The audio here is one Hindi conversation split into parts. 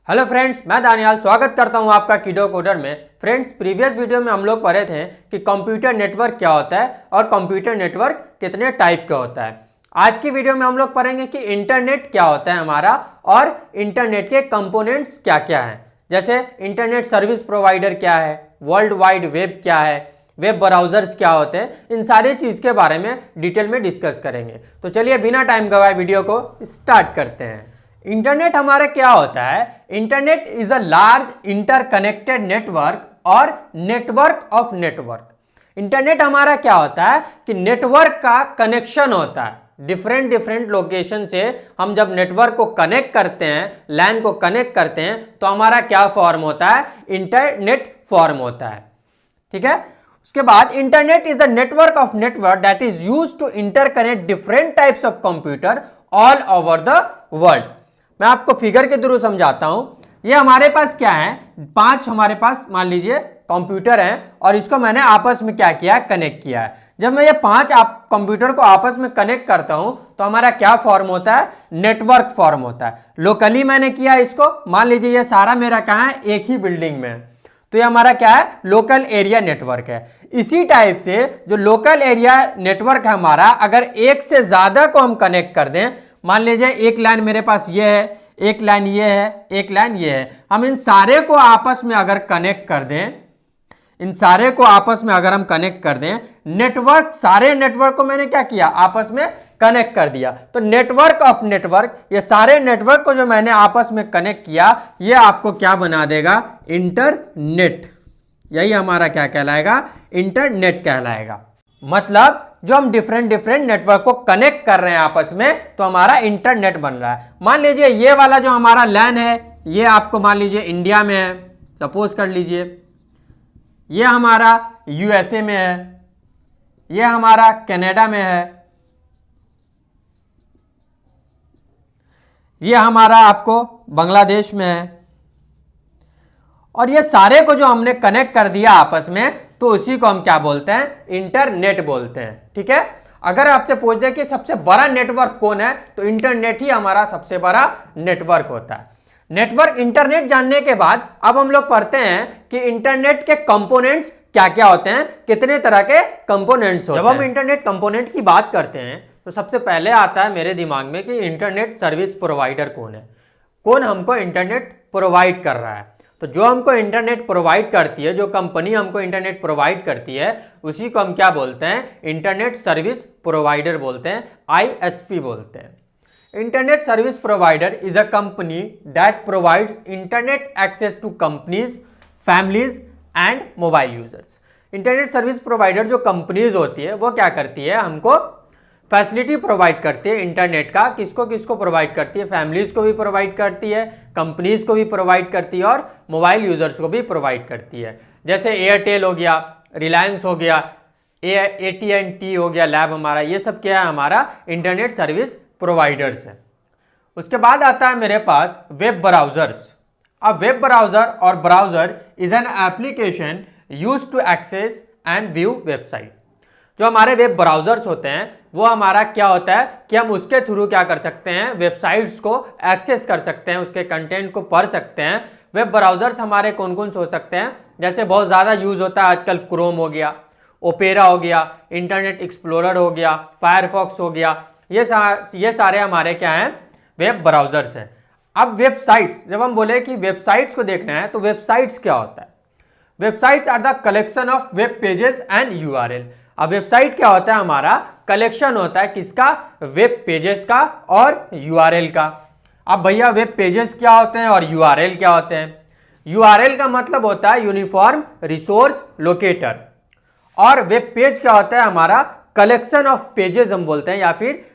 हेलो फ्रेंड्स, मैं दानियाल स्वागत करता हूं आपका कीडो कोडर में। फ्रेंड्स, प्रीवियस वीडियो में हम लोग पढ़े थे कि कंप्यूटर नेटवर्क क्या होता है और कंप्यूटर नेटवर्क कितने टाइप का होता है। आज की वीडियो में हम लोग पढ़ेंगे कि इंटरनेट क्या होता है हमारा और इंटरनेट के कंपोनेंट्स क्या क्या हैं। जैसे इंटरनेट सर्विस प्रोवाइडर क्या है, वर्ल्ड वाइड वेब क्या है, वेब ब्राउजर्स क्या होते हैं, इन सारी चीज़ के बारे में डिटेल में डिस्कस करेंगे। तो चलिए बिना टाइम गवाए वीडियो को स्टार्ट करते हैं। इंटरनेट हमारा क्या होता है? Internet is a large interconnected network और नेटवर्क ऑफ नेटवर्क। इंटरनेट हमारा क्या होता है कि नेटवर्क का कनेक्शन होता है। डिफरेंट डिफरेंट लोकेशन से हम जब नेटवर्क को कनेक्ट करते हैं, लैन को कनेक्ट करते हैं, तो हमारा क्या फॉर्म होता है? इंटरनेट फॉर्म होता है। ठीक है। उसके बाद internet is a network of network that is used to interconnect different types of computer all over the world. मैं आपको फिगर के थ्रू समझाता हूं। ये हमारे पास क्या है, 5 हमारे पास मान लीजिए कंप्यूटर हैं और इसको मैंने आपस में क्या किया है, कनेक्ट किया है। जब मैं ये 5 कंप्यूटर को आपस में कनेक्ट करता हूं तो हमारा क्या फॉर्म होता है? नेटवर्क फॉर्म होता है। लोकली मैंने किया इसको, मान लीजिए ये सारा मेरा कहाँ है, एक ही बिल्डिंग में है, तो ये हमारा क्या है? लोकल एरिया नेटवर्क है। इसी टाइप से जो लोकल एरिया नेटवर्क है हमारा, अगर एक से ज्यादा को हम कनेक्ट कर दें, मान लीजिए एक लाइन मेरे पास ये है, एक लाइन ये है, एक लाइन ये है, हम इन सारे को आपस में अगर कनेक्ट कर दें, इन सारे को आपस में अगर हम कनेक्ट कर दें, नेटवर्क, सारे नेटवर्क को मैंने क्या किया? आपस में कनेक्ट कर दिया। तो नेटवर्क ऑफ नेटवर्क, ये सारे नेटवर्क को जो मैंने आपस में कनेक्ट किया, ये आपको क्या बना देगा? इंटरनेट। यही हमारा क्या कहलाएगा? इंटरनेट कहलाएगा। मतलब जो हम डिफरेंट डिफरेंट नेटवर्क को कनेक्ट कर रहे हैं आपस में, तो हमारा इंटरनेट बन रहा है। मान लीजिए ये वाला जो हमारा लैन है, ये आपको मान लीजिए इंडिया में है, सपोज कर लीजिए। ये हमारा यूएसए में है, ये हमारा कनाडा में है, ये हमारा आपको बांग्लादेश में है। और ये सारे को जो हमने कनेक्ट कर दिया आपस में, तो उसी को हम क्या बोलते हैं? इंटरनेट बोलते हैं। ठीक है। अगर आपसे पूछ दे कि सबसे बड़ा नेटवर्क कौन है, तो इंटरनेट ही हमारा सबसे बड़ा नेटवर्क होता है। नेटवर्क, इंटरनेट जानने के बाद अब हम लोग पढ़ते हैं कि इंटरनेट के कंपोनेंट्स क्या क्या होते हैं, कितने तरह के कंपोनेंट्स होते हैं। जब हम इंटरनेट कंपोनेंट की बात करते हैं तो सबसे पहले आता है मेरे दिमाग में कि इंटरनेट सर्विस प्रोवाइडर कौन है, कौन हमको इंटरनेट प्रोवाइड कर रहा है। तो जो हमको इंटरनेट प्रोवाइड करती है, जो कंपनी हमको इंटरनेट प्रोवाइड करती है, उसी को हम क्या बोलते हैं? इंटरनेट सर्विस प्रोवाइडर बोलते हैं, आईएसपी बोलते हैं। Internet service provider is a company that provides internet access to companies, families and mobile users. Internet service provider जो कंपनीज होती है, वो क्या करती है? हमको फैसिलिटी प्रोवाइड करती है इंटरनेट का। किसको किसको प्रोवाइड करती है? फैमिलीज को भी प्रोवाइड करती है, कंपनीज को भी प्रोवाइड करती है और मोबाइल यूजर्स को भी प्रोवाइड करती है। जैसे एयरटेल हो गया, रिलायंस हो गया, AT&T हो गया, लैब हमारा, ये सब क्या है? हमारा इंटरनेट सर्विस प्रोवाइडर्स है। उसके बाद आता है मेरे पास वेब ब्राउजर्स। अब वेब ब्राउजर और browser is an application used to access and view website. जो हमारे वेब ब्राउजर्स होते हैं, वो हमारा क्या होता है कि हम उसके थ्रू क्या कर सकते हैं? वेबसाइट्स को एक्सेस कर सकते हैं, उसके कंटेंट को पढ़ सकते हैं। वेब ब्राउजर्स हमारे कौन कौन से हो सकते हैं? जैसे बहुत ज़्यादा यूज होता है आजकल क्रोम हो गया, ओपेरा हो गया, इंटरनेट एक्सप्लोरर हो गया, फायरफॉक्स हो गया, ये सारे हमारे क्या हैं? वेब ब्राउजर्स हैं। अब वेबसाइट्स, जब हम बोले कि वेबसाइट्स को देखना है, तो वेबसाइट्स क्या होता है? Websites are the collection of web pages and URL. अब वेबसाइट क्या होता है? हमारा कलेक्शन होता है किसका? वेब पेजेस का और यूआरएल का। अब भैया वेब पेजेस क्या होते हैं और यूआरएल क्या होते हैं? यूआरएल का मतलब होता है यूनिफॉर्म रिसोर्स लोकेटर, और वेब पेज क्या होता है? हमारा कलेक्शन ऑफ पेजेस हम बोलते हैं, या फिर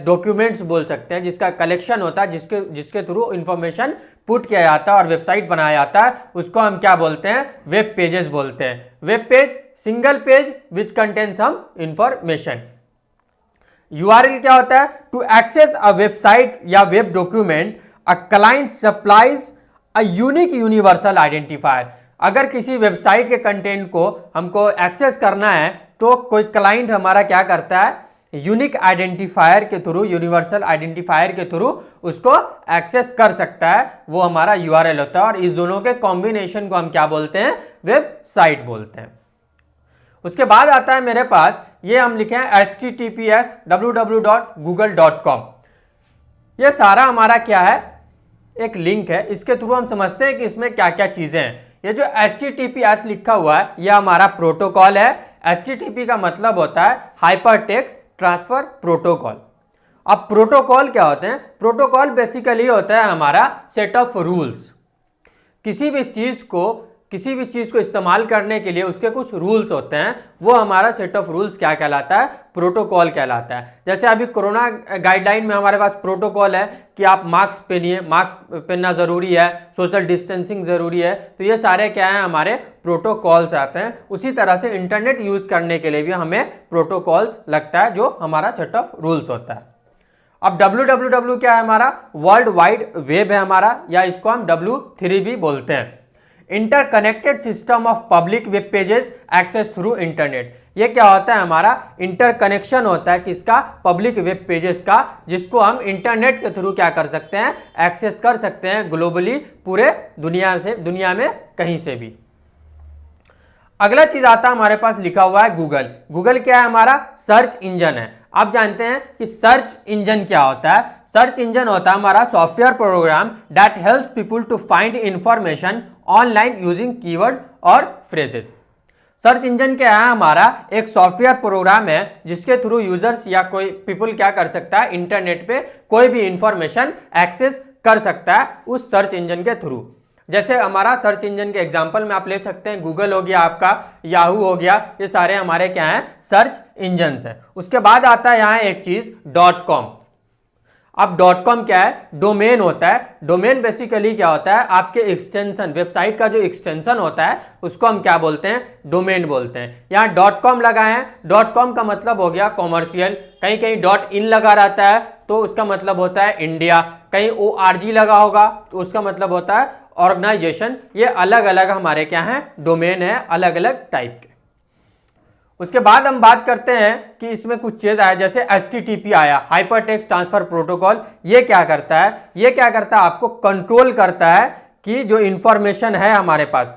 डॉक्यूमेंट्स बोल सकते हैं, जिसका कलेक्शन होता है, जिसके थ्रू इंफॉर्मेशन पुट किया जाता है और वेबसाइट बनाया जाता है, उसको हम क्या बोलते हैं? वेब पेजेस बोलते हैं। Web page, single page which contain some information. URL क्या होता है? टू एक्सेस अ वेबसाइट या web document, a client supplies a unique universal identifier. अगर किसी वेबसाइट के कंटेंट को हमको एक्सेस करना है, तो कोई क्लाइंट हमारा क्या करता है? यूनिक आइडेंटिफायर के थ्रू, यूनिवर्सल आइडेंटिफायर के थ्रू उसको एक्सेस कर सकता है, वो हमारा यूआरएल होता है। और इस दोनों के कॉम्बिनेशन को हम क्या बोलते हैं? वेबसाइट बोलते हैं। उसके बाद आता है मेरे पास, ये हम लिखे हैं https www.google.com। ये सारा हमारा क्या है? एक लिंक है। इसके थ्रू हम समझते हैं कि इसमें क्या क्या चीजें हैं। ये जो HTTPS लिखा हुआ है, यह हमारा प्रोटोकॉल है। HTTP का मतलब होता है हाइपर टेक्स्ट ट्रांसफर प्रोटोकॉल। अब प्रोटोकॉल क्या होते हैं? प्रोटोकॉल बेसिकली होता है हमारा सेट ऑफ रूल्स। किसी भी चीज को इस्तेमाल करने के लिए उसके कुछ रूल्स होते हैं, वो हमारा सेट ऑफ रूल्स क्या कहलाता है? प्रोटोकॉल कहलाता है। जैसे अभी कोरोना गाइडलाइन में हमारे पास प्रोटोकॉल है कि आप मास्क पहनिए, मास्क पहनना जरूरी है, सोशल डिस्टेंसिंग जरूरी है। तो ये सारे क्या है? हमारे प्रोटोकॉल्स आते हैं। उसी तरह से इंटरनेट यूज करने के लिए भी हमें प्रोटोकॉल्स लगता है, जो हमारा सेट ऑफ रूल्स होता है। अब www क्या है? हमारा वर्ल्ड वाइड वेब है हमारा, या इसको हम W3 भी बोलते हैं। Interconnected system of public web pages access through internet. ये क्या होता है? हमारा इंटरकनेक्शन होता है किसका? पब्लिक वेब पेजेस का, जिसको हम इंटरनेट के थ्रू क्या कर सकते हैं? एक्सेस कर सकते हैं ग्लोबली, पूरे दुनिया में कहीं से भी। अगला चीज आता है हमारे पास लिखा हुआ है गूगल। गूगल क्या है? हमारा सर्च इंजन है। आप जानते हैं कि सर्च इंजन क्या होता है? सर्च इंजन होता है हमारा software program that helps people to find information online using keyword और फ्रेजेस। सर्च इंजन क्या है? हमारा एक सॉफ्टवेयर प्रोग्राम है जिसके थ्रू यूजर्स या कोई पीपल क्या कर सकता है? इंटरनेट पे कोई भी इंफॉर्मेशन एक्सेस कर सकता है उस सर्च इंजन के थ्रू। जैसे हमारा सर्च इंजन के एग्जांपल में आप ले सकते हैं, गूगल हो गया आपका, याहू हो गया, ये सारे हमारे क्या हैं? सर्च इंजन्स हैं। उसके बाद आता है यहाँ एक चीज .com। अब .com क्या है? डोमेन होता है। डोमेन बेसिकली क्या होता है? आपके एक्सटेंशन, वेबसाइट का जो एक्सटेंशन होता है उसको हम क्या बोलते हैं? डोमेन बोलते हैं। यहाँ .com लगाए हैं। .com का मतलब हो गया कॉमर्शियल। कहीं कहीं .in लगा रहता है तो उसका मतलब होता है इंडिया। कहीं org लगा होगा तो उसका मतलब होता है ऑर्गेनाइजेशन। ये अलग अलग हमारे क्या हैं? डोमेन है, अलग अलग टाइप के। उसके बाद हम बात करते हैं कि इसमें कुछ चीज आया, जैसे HTTP आया, हाइपर टेक्स्ट ट्रांसफर प्रोटोकॉल। ये क्या करता है? ये क्या करता है? आपको कंट्रोल करता है कि जो इंफॉर्मेशन है हमारे पास,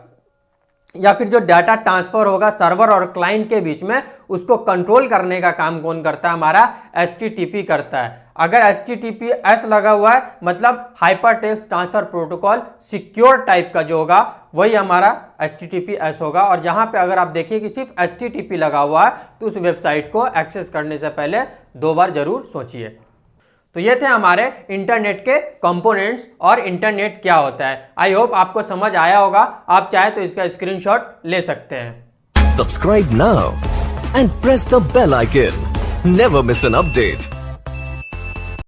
या फिर जो डाटा ट्रांसफर होगा सर्वर और क्लाइंट के बीच में, उसको कंट्रोल करने का काम कौन करता है? हमारा HTTP करता है। अगर HTTPS लगा हुआ है मतलब hyper text transfer protocol secure type का जो होगा वही हमारा HTTPS होगा। और जहां पे अगर आप देखिए कि सिर्फ HTTP लगा हुआ है तो उस वेबसाइट को एक्सेस करने से पहले 2 बार जरूर सोचिए। तो ये थे हमारे इंटरनेट के कंपोनेंट्स और इंटरनेट क्या होता है। आई होप आपको समझ आया होगा। आप चाहे तो इसका स्क्रीनशॉट ले सकते हैं। Subscribe now and press the bell icon. Never miss an update.